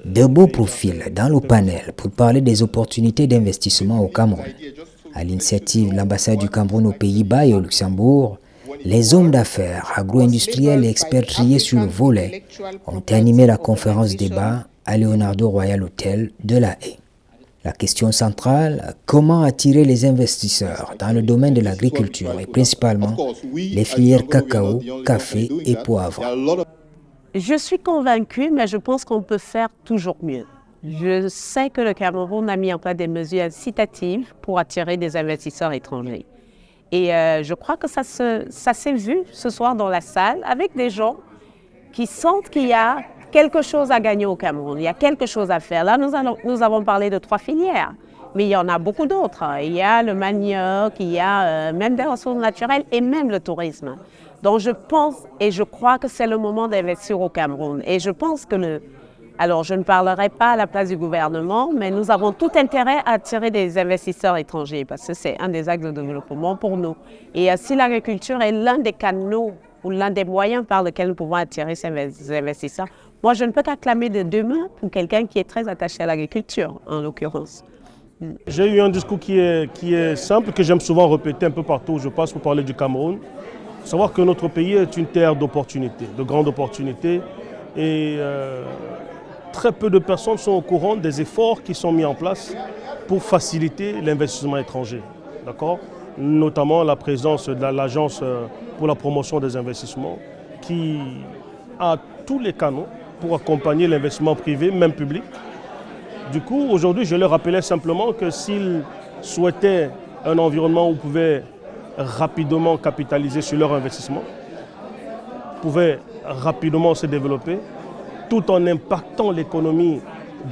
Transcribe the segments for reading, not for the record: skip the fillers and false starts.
De beaux profils dans le panel pour parler des opportunités d'investissement au Cameroun. À l'initiative de l'ambassade du Cameroun aux Pays-Bas et au Luxembourg, les hommes d'affaires, agro-industriels et experts triés sur le volet ont animé la conférence débat à Leonardo Royal Hotel de La Haye. La question centrale, comment attirer les investisseurs dans le domaine de l'agriculture et principalement les filières cacao, café et poivre. Je suis convaincue, mais je pense qu'on peut faire toujours mieux. Je sais que le Cameroun a mis en place des mesures incitatives pour attirer des investisseurs étrangers. Et je crois que ça s'est vu ce soir dans la salle avec des gens qui sentent qu'il y a quelque chose à gagner au Cameroun, il y a quelque chose à faire. Là, nous avons parlé de 3 filières, mais il y en a beaucoup d'autres. Il y a le manioc, il y a même des ressources naturelles et même le tourisme. Donc je pense et je crois que c'est le moment d'investir au Cameroun. Et je pense que alors je ne parlerai pas à la place du gouvernement, mais nous avons tout intérêt à attirer des investisseurs étrangers parce que c'est un des axes de développement pour nous. Et si l'agriculture est l'un des canaux ou l'un des moyens par lesquels nous pouvons attirer ces investisseurs, moi je ne peux qu'acclamer de deux mains pour quelqu'un qui est très attaché à l'agriculture en l'occurrence. J'ai eu un discours qui est simple, que j'aime souvent répéter un peu partout où je passe pour parler du Cameroun. Savoir que notre pays est une terre d'opportunités, de grandes opportunités. Et très peu de personnes sont au courant des efforts qui sont mis en place pour faciliter l'investissement étranger. D'accord ? Notamment la présence de l'Agence pour la promotion des investissements qui a tous les canaux pour accompagner l'investissement privé, même public. Du coup, aujourd'hui, je leur rappelais simplement que s'ils souhaitaient un environnement où ils pouvaient rapidement capitaliser sur leur investissement, pouvaient rapidement se développer, tout en impactant l'économie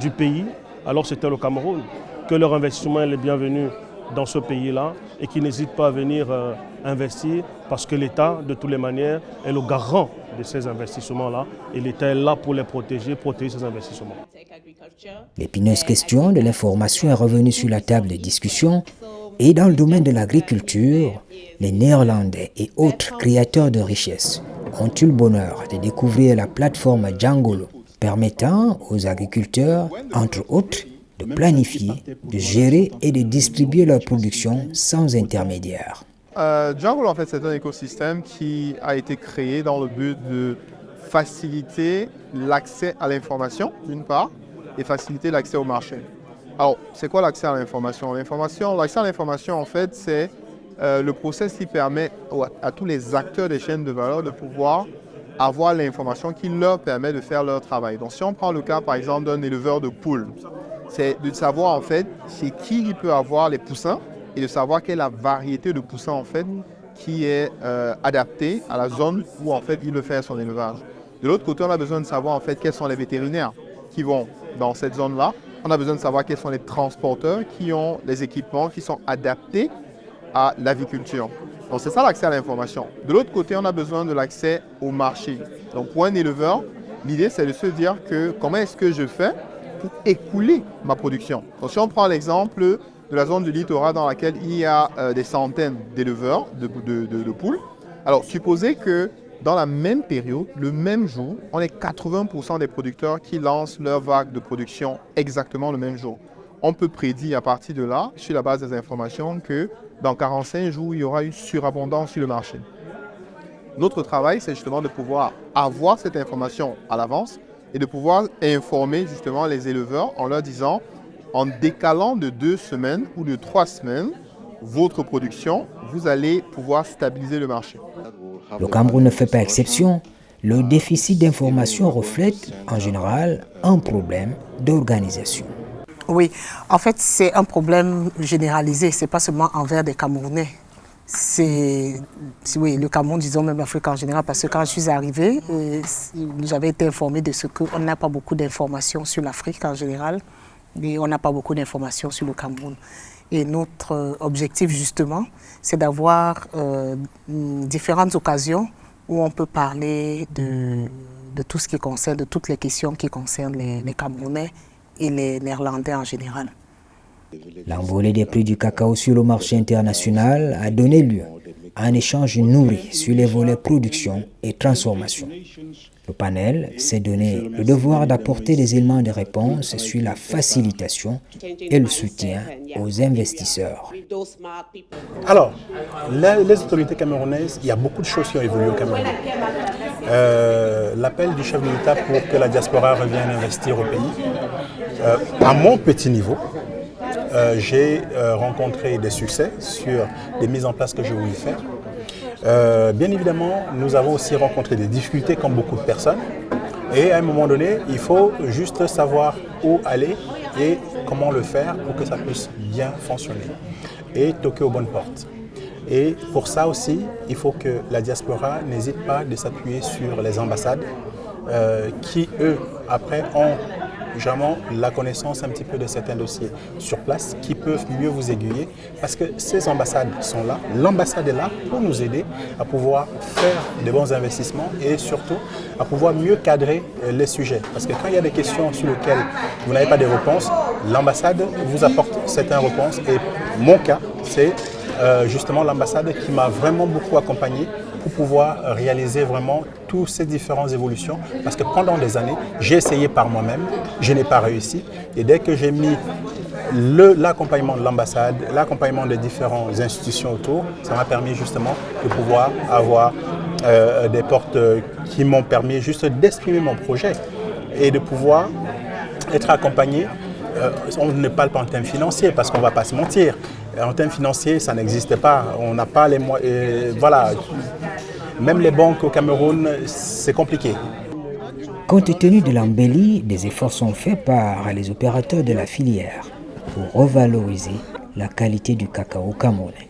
du pays, alors c'était le Cameroun, que leur investissement est le bienvenu dans ce pays-là et qu'ils n'hésitent pas à venir investir parce que l'État, de toutes les manières, est le garant de ces investissements-là et l'État est là pour les protéger ces investissements. L'épineuse question de l'information est revenue sur la table de discussion et dans le domaine de l'agriculture, les Néerlandais et autres créateurs de richesses ont eu le bonheur de découvrir la plateforme Djangolo, permettant aux agriculteurs, entre autres, de planifier, de gérer et de distribuer leur production sans intermédiaire. Djangolo, en fait, c'est un écosystème qui a été créé dans le but de faciliter l'accès à l'information, d'une part, et faciliter l'accès au marché. Alors, c'est quoi l'accès à l'information? L'accès à l'information, en fait, c'est le process qui permet à tous les acteurs des chaînes de valeur de pouvoir avoir l'information qui leur permet de faire leur travail. Donc, si on prend le cas, par exemple, d'un éleveur de poules, c'est de savoir, en fait, chez qui il peut avoir les poussins et de savoir quelle est la variété de poussins, en fait, qui est adaptée à la zone où, en fait, il veut faire son élevage. De l'autre côté, on a besoin de savoir, en fait, quels sont les vétérinaires qui vont dans cette zone-là. On a besoin de savoir quels sont les transporteurs qui ont les équipements qui sont adaptés à l'aviculture. Donc c'est ça l'accès à l'information. De l'autre côté, on a besoin de l'accès au marché. Donc pour un éleveur, l'idée c'est de se dire que comment est-ce que je fais pour écouler ma production. Donc si on prend l'exemple de la zone du littoral dans laquelle il y a des centaines d'éleveurs de poules, alors supposez que dans la même période, le même jour, on est 80% des producteurs qui lancent leur vague de production exactement le même jour. On peut prédire à partir de là, sur la base des informations, que dans 45 jours, il y aura une surabondance sur le marché. Notre travail, c'est justement de pouvoir avoir cette information à l'avance et de pouvoir informer justement les éleveurs en leur disant, en décalant de 2 semaines ou de 3 semaines, votre production, vous allez pouvoir stabiliser le marché. Le Cameroun ne fait pas exception. Le déficit d'information reflète, en général, un problème d'organisation. Oui, en fait, c'est un problème généralisé. Ce n'est pas seulement envers des Camerounais. Oui, le Cameroun, disons même l'Afrique en général, parce que quand je suis arrivée, j'avais été informée de ce qu'on n'a pas beaucoup d'informations sur l'Afrique en général, mais on n'a pas beaucoup d'informations sur le Cameroun. Et notre objectif, justement, c'est d'avoir différentes occasions où on peut parler de tout ce qui concerne, de toutes les questions qui concernent les Camerounais et les Néerlandais en général. L'envolée des prix du cacao sur le marché international a donné lieu à un échange nourri sur les volets production et transformation. Le panel s'est donné le devoir d'apporter des éléments de réponse sur la facilitation et le soutien aux investisseurs. Alors, les autorités camerounaises, il y a beaucoup de choses qui ont évolué au Cameroun. L'appel du chef de l'État pour que la diaspora revienne investir au pays, à mon petit niveau, j'ai rencontré des succès sur des mises en place que j'ai voulu faire. Bien évidemment, nous avons aussi rencontré des difficultés comme beaucoup de personnes. Et à un moment donné, il faut juste savoir où aller et comment le faire pour que ça puisse bien fonctionner et toquer aux bonnes portes. Et pour ça aussi, il faut que la diaspora n'hésite pas de s'appuyer sur les ambassades qui, eux, après, ont généralement la connaissance un petit peu de certains dossiers sur place qui peuvent mieux vous aiguiller parce que ces ambassades sont là. L'ambassade est là pour nous aider à pouvoir faire des bons investissements et surtout à pouvoir mieux cadrer les sujets. Parce que quand il y a des questions sur lesquelles vous n'avez pas de réponses, l'ambassade vous apporte certaines réponses et mon cas, c'est justement l'ambassade qui m'a vraiment beaucoup accompagné pour pouvoir réaliser vraiment toutes ces différentes évolutions. Parce que pendant des années, j'ai essayé par moi-même, je n'ai pas réussi. Et dès que j'ai mis l'accompagnement de l'ambassade, l'accompagnement des différentes institutions autour, ça m'a permis justement de pouvoir avoir des portes qui m'ont permis juste d'exprimer mon projet et de pouvoir être accompagné. On ne parle pas en termes financiers parce qu'on ne va pas se mentir. En termes financiers, ça n'existe pas. On n'a pas les moyens. Voilà. Même les banques au Cameroun, c'est compliqué. Compte tenu de l'embellie, des efforts sont faits par les opérateurs de la filière pour revaloriser la qualité du cacao camerounais.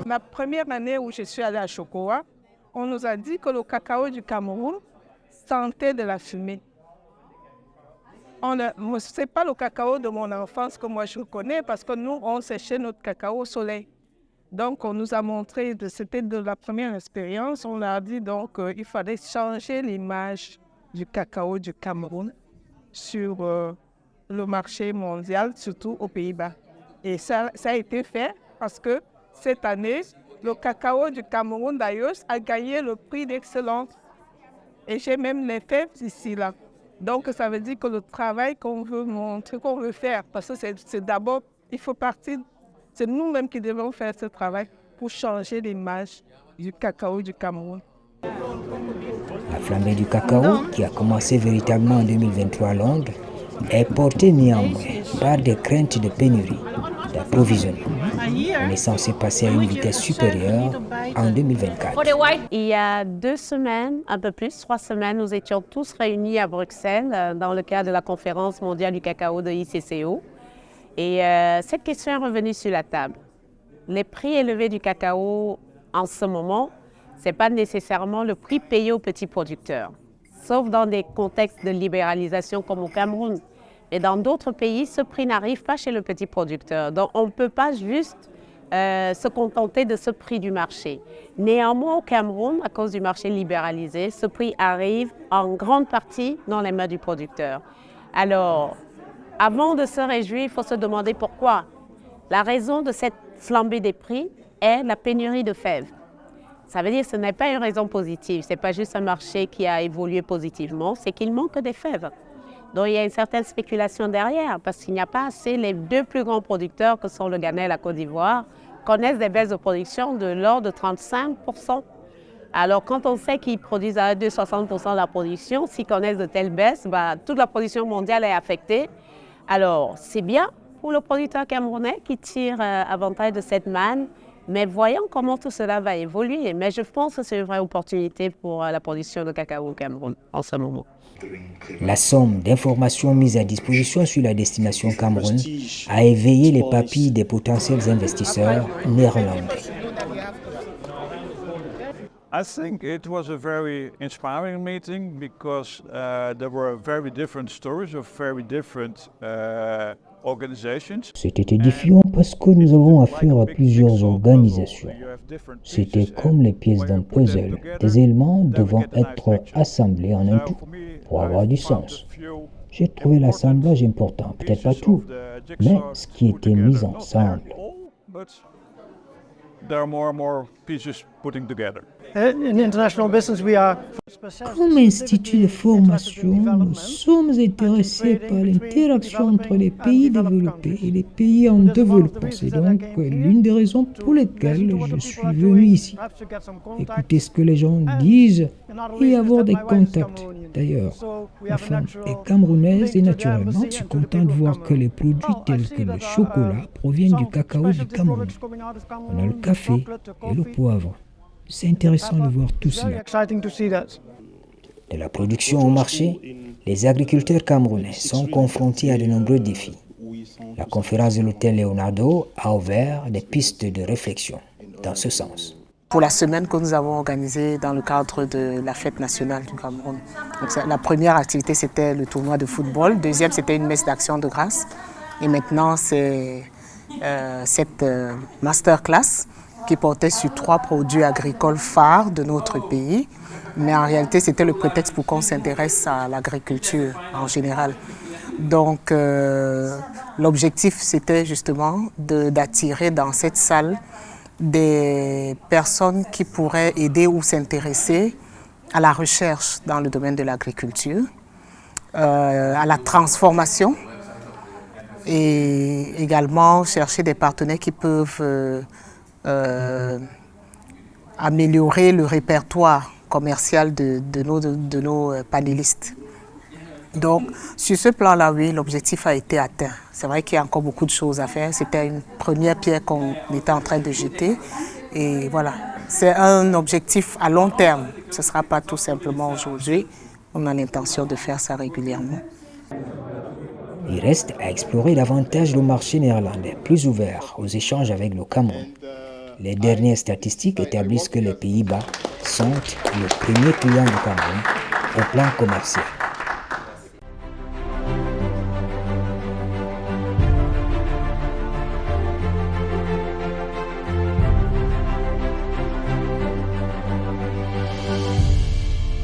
Ma première année où je suis allée à Chocoa, on nous a dit que le cacao du Cameroun sentait de la fumée. Ce n'est pas le cacao de mon enfance que moi je connais parce que nous, on séchait notre cacao au soleil. Donc, on nous a montré, c'était de la première expérience, on leur a dit donc il fallait changer l'image du cacao du Cameroun sur le marché mondial, surtout aux Pays-Bas. Et ça a été fait parce que cette année, le cacao du Cameroun d'ailleurs a gagné le prix d'excellence. Et j'ai même les fèves ici, là. Donc, ça veut dire que le travail qu'on veut montrer, qu'on veut faire, parce que c'est d'abord, il faut partir, c'est nous-mêmes qui devons faire ce travail pour changer l'image du cacao du Cameroun. La flambée du cacao, qui a commencé véritablement en 2023 à Londres, est portée néanmoins par des craintes de pénurie d'approvisionnement. On est censé passer à une vitesse supérieure en 2024. Il y a 2 semaines, un peu plus, 3 semaines, nous étions tous réunis à Bruxelles dans le cadre de la conférence mondiale du cacao de ICCO. Et cette question est revenue sur la table. Les prix élevés du cacao en ce moment, ce n'est pas nécessairement le prix payé aux petits producteurs, sauf dans des contextes de libéralisation comme au Cameroun. Et dans d'autres pays, ce prix n'arrive pas chez le petit producteur. Donc on ne peut pas juste se contenter de ce prix du marché. Néanmoins, au Cameroun, à cause du marché libéralisé, ce prix arrive en grande partie dans les mains du producteur. Alors, avant de se réjouir, il faut se demander pourquoi. La raison de cette flambée des prix est la pénurie de fèves. Ça veut dire que ce n'est pas une raison positive, ce n'est pas juste un marché qui a évolué positivement, c'est qu'il manque des fèves. Donc il y a une certaine spéculation derrière, parce qu'il n'y a pas assez. Les 2 plus grands producteurs, que sont le Ghana et la Côte d'Ivoire, connaissent des baisses de production de l'ordre de 35%. Alors quand on sait qu'ils produisent à 60% de la production, s'ils connaissent de telles baisses, toute la production mondiale est affectée. Alors c'est bien pour le producteur camerounais qui tire avantage de cette manne, mais voyons comment tout cela va évoluer. Mais je pense que c'est une vraie opportunité pour la production de cacao au Cameroun en ce moment. La somme d'informations mises à disposition sur la destination Cameroun a éveillé les papilles des potentiels investisseurs néerlandais. I think it was a very inspiring meeting because there were very different stories of very different organizations. C'était édifiant parce que nous avons affaire à plusieurs organisations. C'était comme les pièces d'un puzzle, des éléments devant être assemblés en un tout pour avoir du sens. J'ai trouvé l'assemblage important, peut-être pas tout, mais ce qui était mis ensemble. There are more and more pieces putting together. In international business, we are Comme institut de formation, nous sommes intéressés par l'interaction entre les pays développés et les pays en développement. C'est donc l'une des raisons pour lesquelles je suis venu ici. Écouter ce que les gens disent et avoir des contacts. D'ailleurs, ma femme est camerounaise et naturellement, je suis content de voir que les produits tels que le chocolat proviennent du cacao du Cameroun. On a le café et le poivre. C'est intéressant de voir tout cela. De la production au marché, les agriculteurs camerounais sont confrontés à de nombreux défis. La conférence de l'hôtel Leonardo a ouvert des pistes de réflexion dans ce sens. Pour la semaine que nous avons organisée dans le cadre de la fête nationale du Cameroun. Donc, la première activité, c'était le tournoi de football. Deuxième, c'était une messe d'action de grâce. Et maintenant, c'est cette masterclass qui portait sur 3 produits agricoles phares de notre pays. Mais en réalité, c'était le prétexte pour qu'on s'intéresse à l'agriculture en général. Donc, l'objectif, c'était justement d'attirer dans cette salle des personnes qui pourraient aider ou s'intéresser à la recherche dans le domaine de l'agriculture, à la transformation et également chercher des partenaires qui peuvent améliorer le répertoire commercial de nos panélistes. Donc, sur ce plan-là, oui, l'objectif a été atteint. C'est vrai qu'il y a encore beaucoup de choses à faire. C'était une première pierre qu'on était en train de jeter. Et voilà, c'est un objectif à long terme. Ce ne sera pas tout simplement aujourd'hui. On a l'intention de faire ça régulièrement. Il reste à explorer davantage le marché néerlandais, plus ouvert aux échanges avec le Cameroun. Les dernières statistiques établissent que les Pays-Bas sont le premier client du Cameroun au plan commercial.